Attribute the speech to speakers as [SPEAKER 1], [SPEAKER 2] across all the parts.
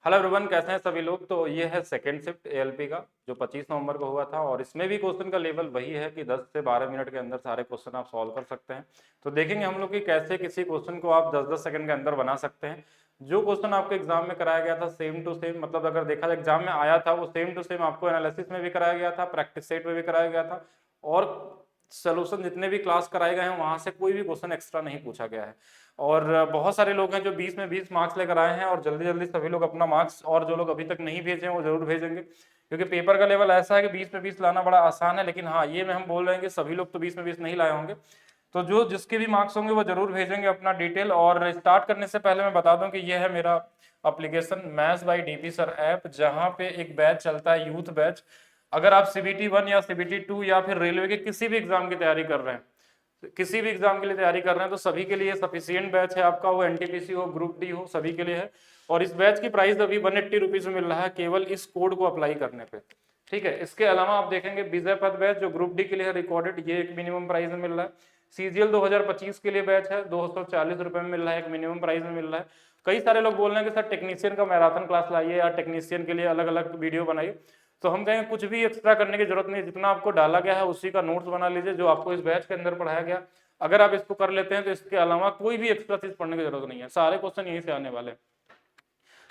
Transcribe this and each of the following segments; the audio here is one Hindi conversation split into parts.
[SPEAKER 1] हेलो एवरीवन, कैसे हैं सभी लोग। तो ये है सेकंड शिफ्ट एएलपी का जो 25 नवंबर को हुआ था और इसमें भी क्वेश्चन का लेवल वही है कि 10 से 12 मिनट के अंदर सारे क्वेश्चन आप सॉल्व कर सकते हैं। तो देखेंगे हम लोग कि कैसे किसी क्वेश्चन को आप 10-10 सेकंड के अंदर बना सकते हैं। जो क्वेश्चन आपको एग्जाम में कराया गया था सेम टू सेम, मतलब अगर देखा जाए एग्जाम में आया था वो सेम टू सेम आपको एनालिसिस में भी कराया गया था, प्रैक्टिस सेट में भी कराया गया था और सोल्यूशन जितने भी क्लास कराए गए हैं वहां से कोई भी क्वेश्चन एक्स्ट्रा नहीं पूछा गया है। और बहुत सारे लोग हैं जो 20 में 20 मार्क्स लेकर आए हैं और जल्दी जल्दी सभी लोग अपना मार्क्स, और जो लोग अभी तक नहीं भेजे हैं वो जरूर भेजेंगे क्योंकि पेपर का लेवल ऐसा है कि 20 में 20 लाना बड़ा आसान है। लेकिन हाँ, ये में हम बोल रहे हैं कि सभी लोग तो 20 में 20 नहीं लाए होंगे, तो जो जिसके भी मार्क्स होंगे वो जरूर भेजेंगे अपना डिटेल। और स्टार्ट करने से पहले मैं बता दूं कि ये है मेरा application maths by DP sir app, जहाँ पे एक बैच चलता है, यूथ बैच। अगर आप सीबीटी 1 या सीबीटी 2 या फिर रेलवे के किसी भी एग्जाम की तैयारी कर रहे हैं, किसी भी एग्जाम के लिए तैयारी कर रहे हैं, तो सभी के लिए सफिशियंट बैच है आपका, वो एनटीपीसी हो, ग्रुप डी हो, सभी के लिए है। और इस बैच की प्राइस अभी 180 रुपीज में मिल रहा है केवल इस कोड को अप्लाई करने पे। ठीक है, इसके अलावा आप देखेंगे विजय पथ बैच जो ग्रुप डी के लिए है रिकॉर्डेड, ये एक मिनिमम प्राइस में मिल रहा है। सीजीएल 2025 के लिए बैच है, 240 रुपए में मिल रहा है, एक मिनिमम प्राइस में मिल रहा है। कई सारे लोग बोल रहे हैं कि सर टेक्नीशियन का मैराथन क्लास लाइए या टेक्नीशियन के लिए अलग अलग वीडियो बनाइए, तो हम कहेंगे कुछ भी एक्स्ट्रा करने की जरूरत नहीं, जितना आपको डाला गया है उसी का नोट्स बना लीजिए जो आपको इस बैच के अंदर पढ़ाया गया। अगर आप इसको कर लेते हैं तो इसके अलावा कोई भी एक्स्ट्रा चीज पढ़ने की जरूरत नहीं है, सारे क्वेश्चन यहीं से आने वाले हैं।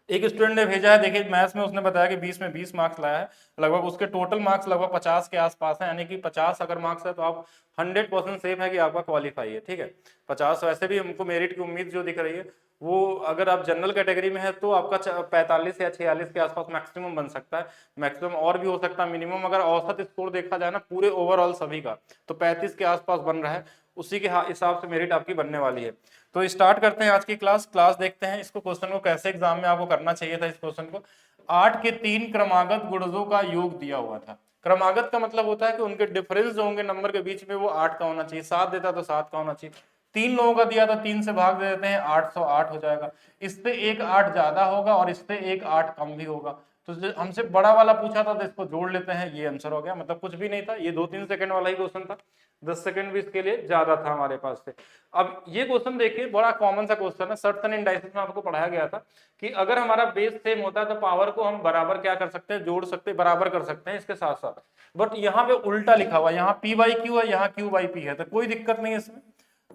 [SPEAKER 1] एक स्टूडेंट ने भेजा है, देखिए मैथ्स में उसने बताया कि 20 में 20 मार्क्स लाया है, लगभग उसके टोटल मार्क्स लगभग 50 के आसपास है, यानी कि 50 अगर मार्क्स है तो आप 100% सेफ है कि आपका क्वालिफाई है। ठीक है, 50 वैसे भी हमको मेरिट की उम्मीद जो दिख रही है वो, अगर आप जनरल कैटेगरी में है तो आपका 45 या 46 के आसपास मैक्सिमम बन सकता है, मैक्सिमम और भी हो सकता है मिनिमम। अगर औसत स्कोर देखा जाए ना पूरे ओवरऑल सभी का, तो 35 के आसपास बन रहा है, उसी के हिसाब से मेरिट आपकी बनने वाली है। तो स्टार्ट करते हैं आज की क्लास देखते हैं इसको, क्वेश्चन को कैसे एग्जाम में आपको करना चाहिए था। इस क्वेश्चन को 8 के 3 क्रमागत गुणजों का योग दिया हुआ था। क्रमागत का मतलब होता है कि उनके डिफरेंस जो होंगे नंबर के बीच में वो 8 का होना चाहिए, 7 देता तो 7 का होना चाहिए। 3 लोगों का दिया था, 3 से भाग दे देते हैं, 808 हो जाएगा। इससे एक 8 ज्यादा होगा और इससे एक 8 कम भी होगा। तो हमसे बड़ा वाला पूछा था तो इसको जोड़ लेते हैं, ये आंसर हो गया, मतलब कुछ भी नहीं था, ये 2-3 सेकंड वाला ही क्वेश्चन था, 10 सेकंड भी इसके लिए ज्यादा था हमारे पास से। अब ये क्वेश्चन देखिए, बड़ा कॉमन सा क्वेश्चन है, सर्ट्स एंड इंडाइसेस में आपको पढ़ाया गया था कि अगर हमारा बेस सेम होता है तो पावर को हम बराबर क्या कर सकते हैं, जोड़ सकते हैं, बराबर कर सकते हैं इसके साथ साथ। बट यहाँ पे उल्टा लिखा हुआ है, यहाँ पी बाई क्यू है, यहाँ क्यू बाई पी है, तो कोई दिक्कत नहीं है इसमें,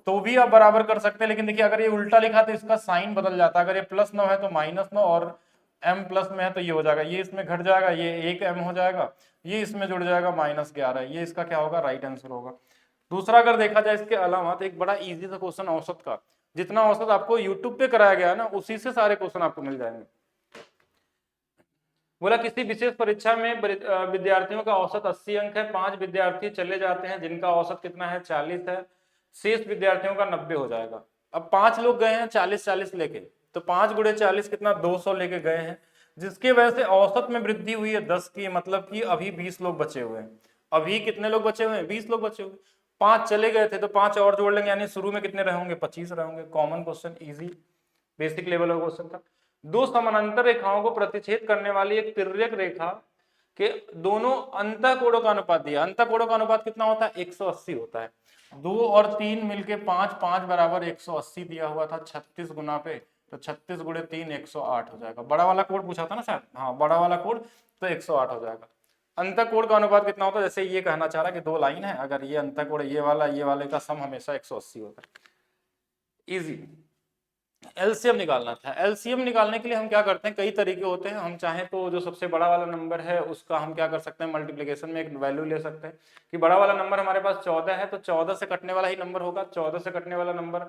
[SPEAKER 1] तो भी आप बराबर कर सकते हैं। लेकिन देखिए अगर ये उल्टा लिखा तो इसका साइन बदल जाता है, अगर ये +9 है तो -9, और m प्लस में है तो ये हो जाएगा, ये इसमें घट जाएगा, ये 1m हो जाएगा, ये इसमें जुड़ जाएगा -11, ये इसका क्या होगा, राइट आंसर होगा। दूसरा अगर देखा जाए इसके अलावा तो एक बड़ा इजी सा क्वेश्चन औसत का, जितना औसत आपको यूट्यूब पे कराया गया है ना उसी से सारे क्वेश्चन आपको मिल जाएंगे। बोला किसी विशेष परीक्षा में विद्यार्थियों का औसत 80 अंक है, 5 विद्यार्थी चले जाते हैं जिनका औसत कितना है, 40 है, शेष विद्यार्थियों का 90 हो जाएगा। अब 5 लोग गए हैं 40-40 लेके, तो 5 गुणे 40 कितना, 200 लेके गए हैं, जिसकी वजह से औसत में वृद्धि हुई है 10 की, मतलब कि अभी 20 लोग बचे हुए हैं। अभी कितने लोग बचे हुए हैं, 20 लोग बचे हुए। 5 चले गए थे तो 5 और जोड़ लेंगे, यानी शुरू में कितने रहेंगे, 25 रहेंगे। Common question, easy basic level का क्वेश्चन था। दो समानांतर रेखाओं को प्रतिच्छेद करने वाली एक तिर्यक रेखा के दोनों अंतःकोणों का अनुपात दिया। अंतःकोणों का अनुपात कितना होता है, 180 होता है। 2 और 3 मिलके 5, 5 बराबर 180 दिया हुआ था 36 गुना पे, तो 36 गुणे 3 108 हो जाएगा। बड़ा वाला कोड पूछा था ना सर, हाँ बड़ा वाला कोड, तो 108 हो जाएगा। अंतःकोण का अनुपात कितना होता है, जैसे ये कहना चाह रहा है कि 2 लाइन है, अगर ये अंतःकोण ये वाले का सम हमेशा 180 होता है। इजी। एलसीएम निकालना था। एलसीएम निकालने के लिए हम क्या करते हैं, कई तरीके होते हैं। हम चाहें तो जो सबसे बड़ा वाला नंबर है उसका हम क्या कर सकते हैं, मल्टीप्लिकेशन में एक वैल्यू ले सकते हैं कि बड़ा वाला नंबर हमारे पास 14 है तो 14 से कटने वाला ही नंबर होगा, 14 से कटने वाला नंबर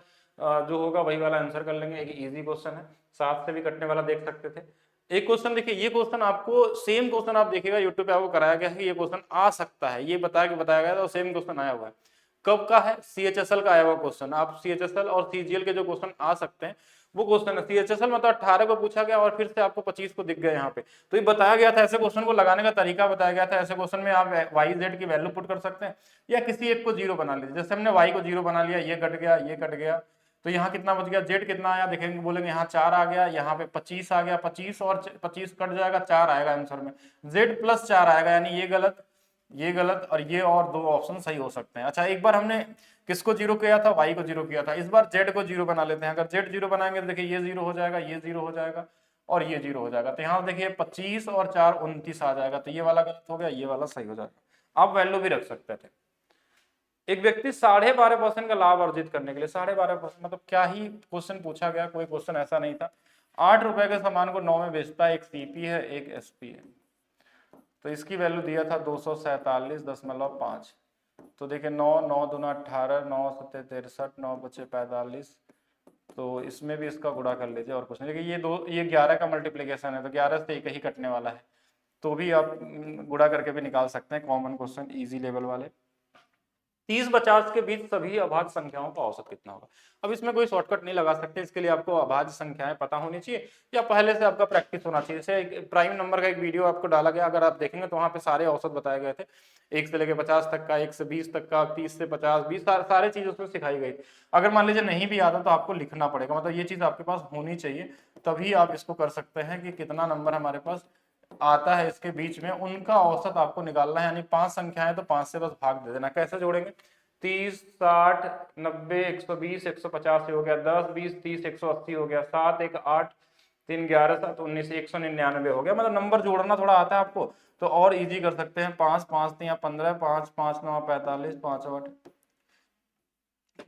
[SPEAKER 1] जो होगा वही वाला आंसर कर लेंगे। एक इजी क्वेश्चन है। 7 से भी कटने वाला देख सकते थे। एक क्वेश्चन देखिए, ये क्वेश्चन आपको सेम क्वेश्चन आप देखिएगा यूट्यूब पे आपको कराया गया है कि ये क्वेश्चन आ सकता है, ये बताया गया था, सेम क्वेश्चन आया हुआ है। कब का है, सीएचएसएल का आया हुआ क्वेश्चन। आप सीएचएसएल और सीजीएल के जो क्वेश्चन आ सकते हैं वो क्वेश्चन है। सीएचएसएल मतलब 18 को पूछा गया और फिर से आपको 25 को दिख गया यहाँ पे, तो ये बताया गया था, ऐसे क्वेश्चन को लगाने का तरीका बताया गया था। ऐसे क्वेश्चन में आप वाई जेड की वैल्यू पुट कर सकते हैं या किसी एक को 0 बना लीजिए। जैसे हमने वाई को 0 बना लिया, ये कट गया, ये कट गया, तो यहाँ कितना बच गया, जेड कितना आया देखेंगे, बोलेंगे यहाँ 4 आ गया, यहाँ पे 25 आ गया, 25 और 25 कट जाएगा, 4 आएगा आंसर में, जेड प्लस 4 आएगा, यानी ये गलत, ये गलत, और ये और 2 ऑप्शन सही हो सकते हैं। अच्छा, एक बार हमने किसको 0 किया था, वाई को 0 किया था, इस बार जेड को 0 बना लेते हैं। अगर जेड 0 बनाएंगे तो देखिए ये 0 हो जाएगा, ये 0 हो जाएगा, और ये 0 हो जाएगा। तो यहाँ देखिए 25 और 4 29 आ जाएगा, तो ये वाला गलत हो गया, ये वाला सही हो जाएगा। आप वैल्यू भी रख सकते थे। एक व्यक्ति 12.5% का लाभ अर्जित करने के लिए, 12.5% मतलब क्या ही क्वेश्चन पूछा गया, कोई क्वेश्चन ऐसा नहीं था। 8 रुपए के सामान को 9 में बेचता है, एक सीपी है एक एसपी है, तो इसकी वैल्यू दिया था 247.5। तो देखिए 9 9 दूना 18, 9 सत्ते 63, 9 बचे 45, तो इसमें भी इसका गुणा कर लीजिए और कुछ नहीं। देखिए ये 11 का मल्टीप्लीकेशन है, तो 11 से एक ही कटने वाला है, तो भी आप गुणा करके भी निकाल सकते हैं। कॉमन क्वेश्चन, इजी लेवल वाले। 30-50 के बीच सभी अभाज्य संख्याओं का औसत कितना होगा। अब इसमें कोई शॉर्टकट नहीं लगा सकते, इसके लिए आपको अभाज्य संख्याएं पता होनी चाहिए या पहले से आपका प्रैक्टिस होना चाहिए। जैसे प्राइम नंबर का एक वीडियो आपको डाला गया, अगर आप देखेंगे तो वहां पे सारे औसत बताए गए थे, 1 से लेकर 50 तक का, 1 से 20 तक का, 30 से 50, 20 सारे चीज उसमें सिखाई गई। अगर मान लीजिए नहीं भी आता तो आपको लिखना पड़ेगा, मतलब ये चीज आपके पास होनी चाहिए, तभी आप इसको कर सकते हैं कि कितना नंबर हमारे पास आता है इसके बीच में, उनका औसत आपको निकालना है। यानी 5 संख्याएं तो 5 से बस भाग दे देना। कैसे जोड़ेंगे? 30, 60, 90, 120, 150 हो गया, 10, 20, 30, 180 हो गया, 7, 1, 8, 3, 11, 7, 19, 199 हो गया। मतलब नंबर जोड़ना थोड़ा आता है आपको तो और इजी कर सकते हैं। 5, 5, 3, 15, 5, 5, 9, 45, 5, 8,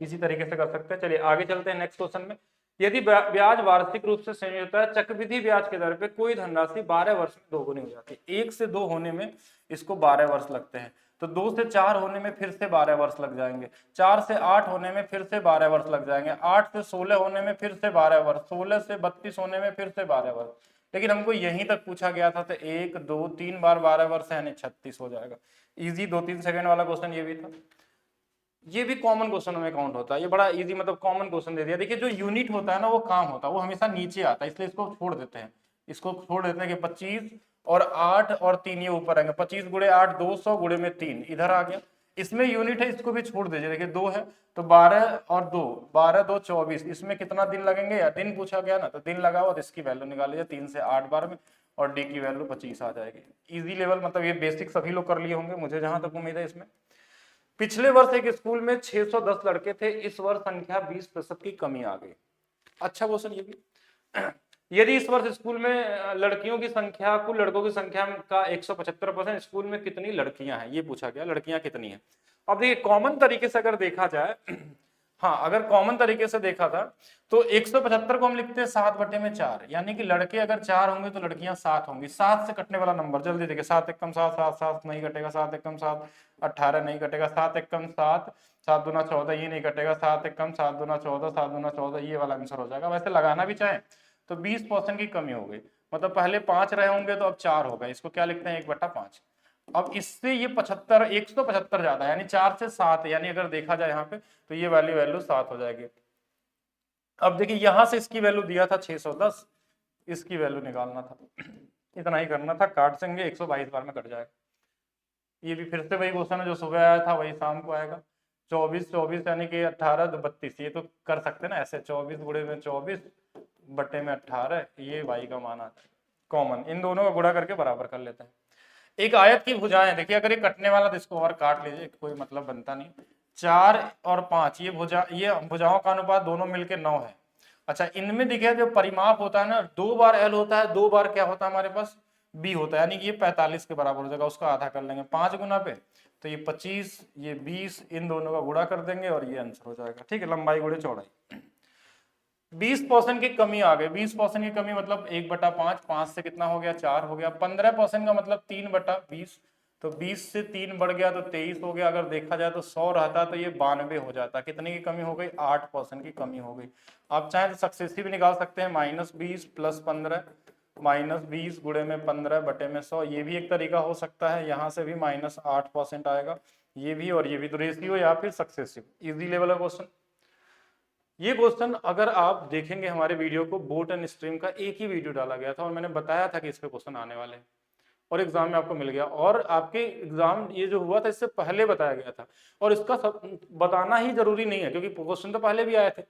[SPEAKER 1] इसी तरीके से कर सकते हैं। चलिए आगे चलते हैं नेक्स्ट क्वेश्चन में। यदि ब्याज वार्षिक रूप से संयोजित होता है, चक्रवृद्धि ब्याज के दर पे कोई धनराशि 12 वर्ष में दोगुनी हो जाती है। 1 से 2 होने में इसको 12 वर्ष लगते हैं, तो 2 से 4 होने में फिर से 12 वर्ष लग जाएंगे, 4 से 8 होने में फिर से 12 वर्ष लग जाएंगे, 8 से 16 होने में फिर से 12 वर्ष, 16 से 32 होने में फिर से 12 वर्ष। लेकिन हमको यहीं तक पूछा गया था, तो 1, 2, 3 बार 12 वर्ष है, यानी 36 हो जाएगा। इजी 2-3 सेकंड वाला क्वेश्चन ये भी था। ये भी कॉमन क्वेश्चन में काउंट होता है, ये बड़ा इजी, मतलब कॉमन क्वेश्चन दे दिया। देखिए जो यूनिट होता है ना, वो काम होता है, वो हमेशा नीचे आता है, इसलिए इसको छोड़ देते हैं। इसको छोड़ देते हैं कि 25 और 8 और 3 ये ऊपर आएंगे, 25 गुणे 8 200 गुणे में 3 इधर आ गया। इसमें यूनिट है, इसको भी छोड़ दीजिए। देखिए 2 है तो 12 और 2, 12 2 24, इसमें कितना दिन लगेंगे, या दिन पूछा गया ना, तो दिन लगाओ और इसकी वैल्यू निकाल लीजिए। 3 से 8 बार में, और डी की वैल्यू 25 आ जाएगी। इजी लेवल, मतलब ये बेसिक सभी लोग कर लिए होंगे, मुझे जहां तक उम्मीद है। इसमें पिछले वर्ष एक स्कूल में 610 लड़के थे, इस वर्ष संख्या 20% की कमी आ गई। अच्छा क्वेश्चन ये भी। यदि इस वर्ष स्कूल में लड़कियों की संख्या कुल लड़कों की संख्या का 175%, स्कूल में कितनी लड़कियां हैं, ये पूछा गया, लड़कियां कितनी हैं। अब देखिए कॉमन तरीके से अगर देखा जाए, हाँ अगर कॉमन तरीके से देखा था तो 175 को हम लिखते हैं 7/4, यानी कि लड़के अगर 4 होंगे तो लड़कियां 7 होंगी। 7 से कटने वाला नंबर जल्दी देखिए, 7 एकम 7, 7 7 नहीं कटेगा, 7 एकम 7 18 नहीं कटेगा, 7 एकम 7, 7 दूना 14 ये नहीं कटेगा, 7 एकम 7 दूना 14, 7 दूना 14 ये वाला आंसर हो जाएगा। वैसे लगाना भी चाहे तो 20% की कमी हो गई, मतलब पहले 5 रहे होंगे तो अब 4 हो गए, इसको क्या लिखते हैं 1/5। अब इससे ये 75 175 ज्यादा, यानी 4 से 7, यानी अगर देखा जाए यहाँ पे तो ये वैल्यू 7 हो जाएगी। अब देखिए यहां से इसकी वैल्यू दिया था 610, इसकी वैल्यू निकालना था, इतना ही करना था, काट देंगे 122 बार में कट जाएगा। ये भी फिर से वही क्वेश्चन है जो सुबह आया था वही शाम को आएगा। 24 24 यानी कि 18 तो 32, ये तो कर सकते हैं ना ऐसे, 24 गुणे में 24 बटे में 18, ये y का मान आता है। कॉमन इन दोनों का गुणा करके बराबर कर लेते हैं। एक आयत की भुजाएं, देखिए अगर ये कटने वाला तो इसको और काट लीजिए, कोई मतलब बनता नहीं। 4 और 5 ये भुजाओं का अनुपात दोनों मिलके 9 है। अच्छा इनमें देखिए जो परिमाप होता है ना, 2 बार l होता है, 2 बार क्या होता है हमारे पास b होता है, यानी कि ये 45 के बराबर हो जाएगा, उसका आधा कर लेंगे 5 गुना पे, तो ये 25 ये 20, इन दोनों का गुणा कर देंगे और ये आंसर हो जाएगा। ठीक है, लंबाई गुणे चौड़ाई। 20% की कमी आ गई, 20% की कमी मतलब 1/5, 5 से कितना हो गया 4 हो गया। 15% का मतलब 3/20, तो 20 से 3 बढ़ गया तो 23 हो गया। अगर देखा जाए तो 100 रहता तो ये 92 हो जाता। कितने की कमी हो गई, 8% की कमी हो गई। आप चाहें तो सक्सेसिव निकाल सकते हैं, -20 + 15, -20 गुणे में 15 बटे में 100, ये भी एक तरीका हो सकता है। यहाँ से भी -8% आएगा, ये भी और ये भी, तो रेशियो या फिर सक्सेसिव। इजी लेवल का क्वेश्चन। ये क्वेश्चन अगर आप देखेंगे हमारे वीडियो को, बोट एंड स्ट्रीम का एक ही वीडियो डाला गया था और मैंने बताया था कि इस पे क्वेश्चन आने वाले हैं और एग्जाम में आपको मिल गया। और आपके एग्जाम ये जो हुआ था इससे पहले बताया गया था, और इसका बताना ही जरूरी नहीं है क्योंकि क्वेश्चन तो पहले भी आए थे।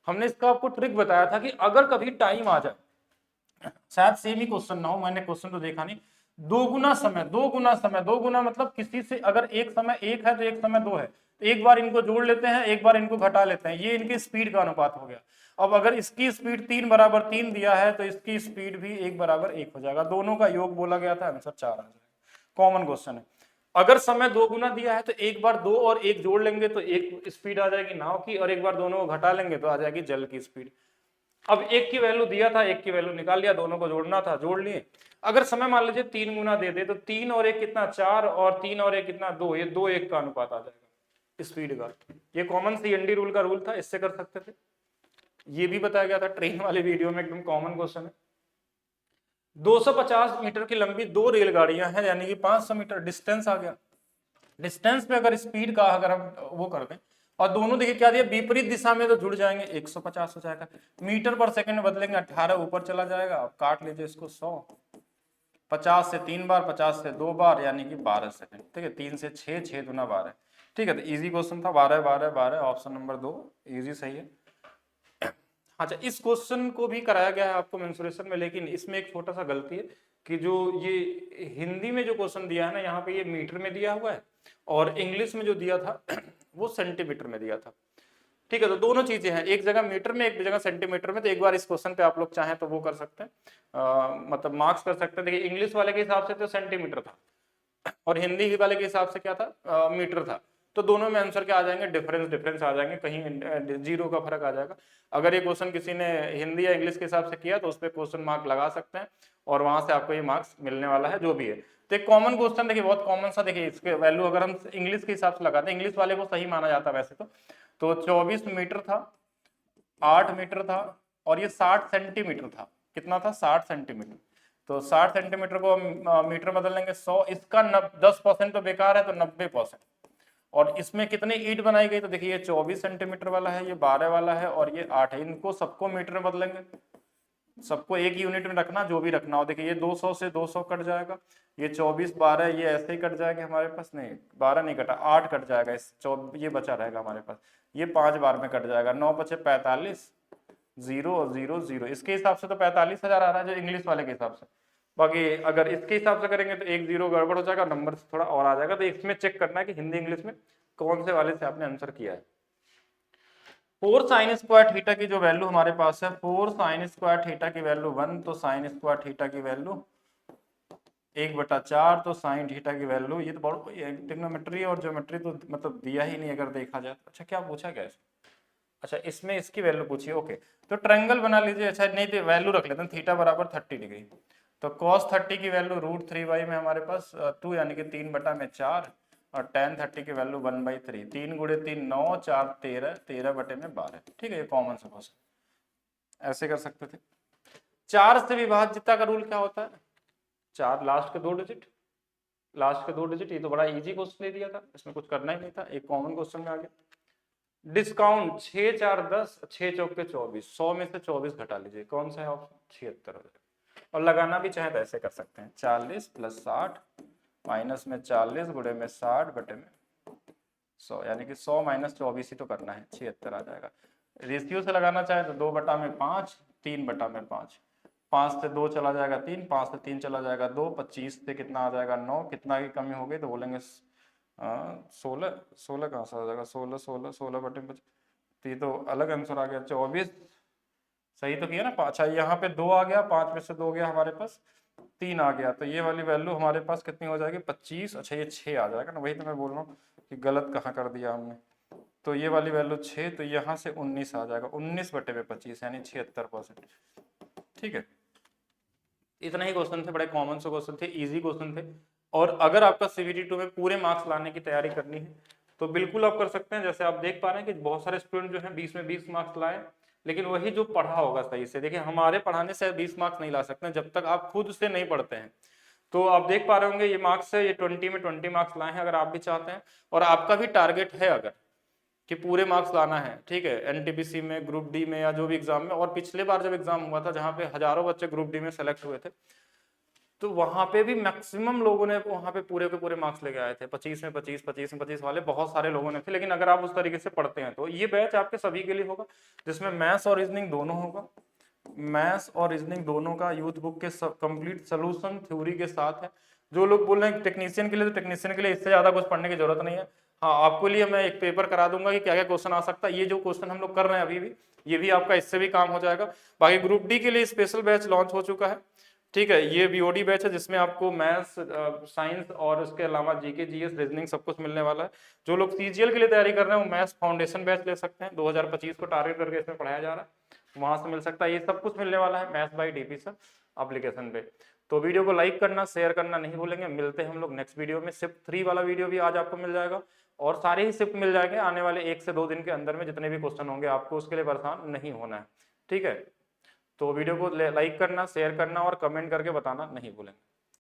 [SPEAKER 1] हमने इसका आपको ट्रिक बताया था कि अगर कभी टाइम आ जाए, शायद सेम ही क्वेश्चन ना हो, मैंने क्वेश्चन तो देखा नहीं, 2 गुना समय, 2 गुना समय, 2 गुना मतलब किसी से अगर एक समय 1 है तो एक समय 2 है, एक बार इनको जोड़ लेते हैं, एक बार इनको घटा लेते हैं, ये इनकी स्पीड का अनुपात हो गया। अब अगर इसकी स्पीड 3 बराबर 3 दिया है तो इसकी स्पीड भी 1 बराबर 1 हो जाएगा, दोनों का योग बोला गया था, आंसर 4 आ जाएगा। कॉमन क्वेश्चन है। अगर समय 2 गुना दिया है तो एक बार 2 और 1 जोड़ लेंगे तो एक स्पीड आ जाएगी नाव की, और एक बार दोनों को घटा लेंगे तो आ जाएगी जल की स्पीड। अब एक की वैल्यू दिया था, एक की वैल्यू निकाल लिया, दोनों को जोड़ना था, जोड़ लिए। अगर समय मान लीजिए 3 गुना दे दे तो 3 और 1 कितना 4, और 3 और 1 कितना 2, ये 2:1 का अनुपात आ जाएगा स्पीड का। ये कॉमन सीएनडी रूल का रूल था, इससे कर सकते थे। ये भी बताया गया था ट्रेन वाले वीडियो में, एकदम कॉमन क्वेश्चन है। 250 मीटर की लंबी 2 रेलगाड़ियां हैं, यानी कि 500 मीटर डिस्टेंस आ गया। डिस्टेंस पे अगर स्पीड का अगर हम वो कर दें, और दोनों देखिए क्या दिया, विपरीत दिशा में, तो जुड़ जाएंगे, 150 हो जाएगा। मीटर पर सेकंड बदलेंगे, 18 ऊपर चला जाएगा। अब काट लीजिए इसको 100, 50 से 3 बार, 50 से 2 बार, यानी कि 12 सेकंड। ठीक है, 3 से 6, 6 दूना 12। ठीक है, तो इजी क्वेश्चन था, 12 12 12, ऑप्शन नंबर 2 इजी सही है। अच्छा, इस क्वेश्चन को भी कराया गया है आपको मेंसुरेशन में, लेकिन इसमें एक छोटा सा गलती है कि जो ये हिंदी में जो क्वेश्चन दिया है ना, यहाँ पे ये मीटर में दिया हुआ है, और इंग्लिश में जो दिया था वो सेंटीमीटर में दिया था। ठीक है, तो दोनों चीजें हैं, एक जगह मीटर में, एक जगह सेंटीमीटर में। तो एक बार इस क्वेश्चन पे आप लोग चाहें तो वो कर सकते हैं, मतलब मार्क्स कर सकते हैं। देखिए, इंग्लिश वाले के हिसाब से तो सेंटीमीटर था, और हिंदी वाले के हिसाब से क्या था, मीटर था। तो दोनों में आंसर क्या आ जाएंगे, डिफरेंस आ जाएंगे, कहीं जीरो का फर्क आ जाएगा। अगर ये क्वेश्चन किसी ने हिंदी या इंग्लिश के हिसाब से किया तो उस पर क्वेश्चन मार्क लगा सकते हैं, और वहां से आपको ये मार्क्स मिलने वाला है, जो भी है। तो एक कॉमन क्वेश्चन देखिए, बहुत कॉमन सा, देखिए इसके वैल्यू अगर हम इंग्लिश के हिसाब से लगाते हैं, इंग्लिश वाले को सही माना जाता है वैसे तो 24 मीटर था, 8 मीटर था, और ये 60 सेंटीमीटर था। कितना था, 60 सेंटीमीटर। तो 60 सेंटीमीटर को हम मीटर बदल लेंगे 100, इसका 10% तो बेकार है, तो 90%। और इसमें कितनी ईंट बनाई गई, तो देखिए ये 24 सेंटीमीटर वाला है, ये 12 वाला है, और ये 8 है। इनको सबको मीटर में बदलेंगे, सबको एक यूनिट में रखना, जो भी रखना हो। देखिए ये 200 से 200 कट जाएगा, ये 24 12 ये ऐसे ही कट जाएंगे हमारे पास, नहीं 12 नहीं कटा, 8 कट जाएगा, ये बचा रहेगा हमारे पास, ये 5 बार में कट जाएगा, 9 बचे 45, 0 0 0। इसके हिसाब से तो 45,000 आ रहा है जो इंग्लिश वाले के हिसाब से। बाकी अगर इसके हिसाब से करेंगे तो 1 0 गड़बड़ हो जाएगा, नंबर थोड़ा और आ जाएगा। तो इसमें चेक करना है कि हिंदी इंग्लिश में कौन से वाले से आपने आंसर किया है। 4 साइन स्क्वायर थीटा की जो वैल्यू हमारे पास है, 4 साइन स्क्वायर थीटा की वैल्यू 1, तो साइन स्क्वायर थीटा की वैल्यू 1/4, तो साइन थीटा की वैल्यू, ये तो बहुत ट्रिग्नोमेट्री और ज्योमेट्री तो मतलब दिया ही नहीं अगर देखा जाए। अच्छा, क्या पूछा गया है, अच्छा इसमें इसकी वैल्यू पूछिए, ओके। तो ट्रायंगल बना लीजिए, अच्छा नहीं तो वैल्यू रख लेते हैं, थीटा बराबर 30 डिग्री। तो cos 30 की वैल्यू √3y में हमारे पास 2, यानी कि 3/4, और tan 30 की वैल्यू 1/3, 3 गुणे 3 9, 4 13, 13/12। ठीक है, ये कॉमन सा क्वेश्चन ऐसे कर सकते थे। 4 से विभाज्यता का रूल क्या होता है, 4 लास्ट के 2 डिजिट, लास्ट के 2 डिजिट। ये तो बड़ा इजी क्वेश्चन दे दिया था, इसमें कुछ करना ही नहीं था, एक कॉमन क्वेश्चन में आ गया। डिस्काउंट 6 4 10, 6 चौके 24, 100 में से 24 घटा लीजिए, कौन सा है ऑप्शन, 76 हो जाएगा। और लगाना भी चाहे तो ऐसे कर सकते हैं, 40 + 60 माइनस में 40 गुणे में 60 बटे में 100, यानी कि 100 - 24 ही तो करना है, 76 आ जाएगा। रेशियो से लगाना चाहे तो 2/5, 3/5, 5 से 2 चला जाएगा 3, 5 से 3 चला जाएगा 2, 25 से कितना आ जाएगा 9, कितना की कमी हो गई तो बोलेंगे 16, 16 कहाँ से आ जाएगा, 16 16 16 बटे, तो ये तो अलग आंसर आ गया। 24 सही तो किया ना। अच्छा, यहाँ पे 2 आ गया, 5 में से 2 गया हमारे पास, 3 आ गया, तो ये वाली वैल्यू हमारे पास कितनी हो जाएगी, 25। अच्छा, ये 6 आ जाएगा ना, वही तो मैं बोल रहा हूँ कि गलत कहाँ कर दिया हमने। तो ये वाली वैल्यू 6, तो यहाँ से 19 आ जाएगा, 19/25, यानी 76%। ठीक है, इतना ही क्वेश्चन थे, बड़े कॉमन से क्वेश्चन थे, इजी क्वेश्चन थे। और अगर आपका CBT 2 में पूरे मार्क्स लाने की तैयारी करनी है तो बिल्कुल आप कर सकते हैं। जैसे आप देख पा रहे हैं कि बहुत सारे स्टूडेंट जो हैं 20 में 20 मार्क्स लाए, लेकिन वही जो पढ़ा होगा सही से। देखिए, हमारे पढ़ाने से 20 मार्क्स नहीं ला सकते जब तक आप खुद से नहीं पढ़ते हैं। तो आप देख पा रहे होंगे ये मार्क्स है, ये 20 में 20 मार्क्स लाए हैं। अगर आप भी चाहते हैं और आपका भी टारगेट है अगर कि पूरे मार्क्स लाना है, ठीक है, NTPC में, ग्रुप डी में, या जो भी एग्जाम में। और पिछले बार जब एग्जाम हुआ था जहाँ पे हजारों बच्चे ग्रुप डी में सेलेक्ट हुए थे, तो वहां पे भी मैक्सिमम लोगों ने वहां पे पूरे के पूरे मार्क्स लेके आए थे, 25 में 25, 25 में 25 वाले बहुत सारे लोगों ने थे। लेकिन अगर आप उस तरीके से पढ़ते हैं तो ये बैच आपके सभी के लिए होगा, जिसमें मैथ्स और रीजनिंग दोनों होगा, मैथ्स और रीजनिंग दोनों का यूथ बुक के कंप्लीट सोल्यूशन थ्योरी के साथ है। जो लोग बोल रहे हैं टेक्नीशियन के लिए, तो टेक्नीशियन के लिए इससे ज्यादा कुछ पढ़ने की जरूरत नहीं है। हाँ, आपके लिए मैं एक पेपर करा दूंगा कि क्या क्या क्वेश्चन आ सकता है। ये जो क्वेश्चन हम लोग कर रहे हैं अभी भी, ये भी आपका इससे भी काम हो जाएगा। बाकी ग्रुप डी के लिए स्पेशल बैच लॉन्च हो चुका है, ठीक है। ये बीओडी बैच है जिसमें आपको मैथ्स, साइंस और उसके अलावा जीके, जीएस, रीजनिंग सब कुछ मिलने वाला है। जो लोग सीजीएल के लिए तैयारी कर रहे हैं वो मैथ्स फाउंडेशन बैच ले सकते हैं, 2025 को टारगेट करके इसमें पढ़ाया जा रहा है, वहां से मिल सकता है। ये सब कुछ मिलने वाला है maths by DP sir application पे। तो वीडियो को लाइक करना, शेयर करना नहीं भूलेंगे। मिलते हैं हम लोग नेक्स्ट वीडियो में। शिफ्ट 3 वाला वीडियो भी आज आपको मिल जाएगा और सारे ही शिफ्ट मिल जाएंगे आने वाले 1 से 2 दिन के अंदर में। जितने भी क्वेश्चन होंगे आपको उसके लिए परेशान नहीं होना है, ठीक है। तो वीडियो को लाइक करना, शेयर करना और कमेंट करके बताना नहीं भूलेंगे।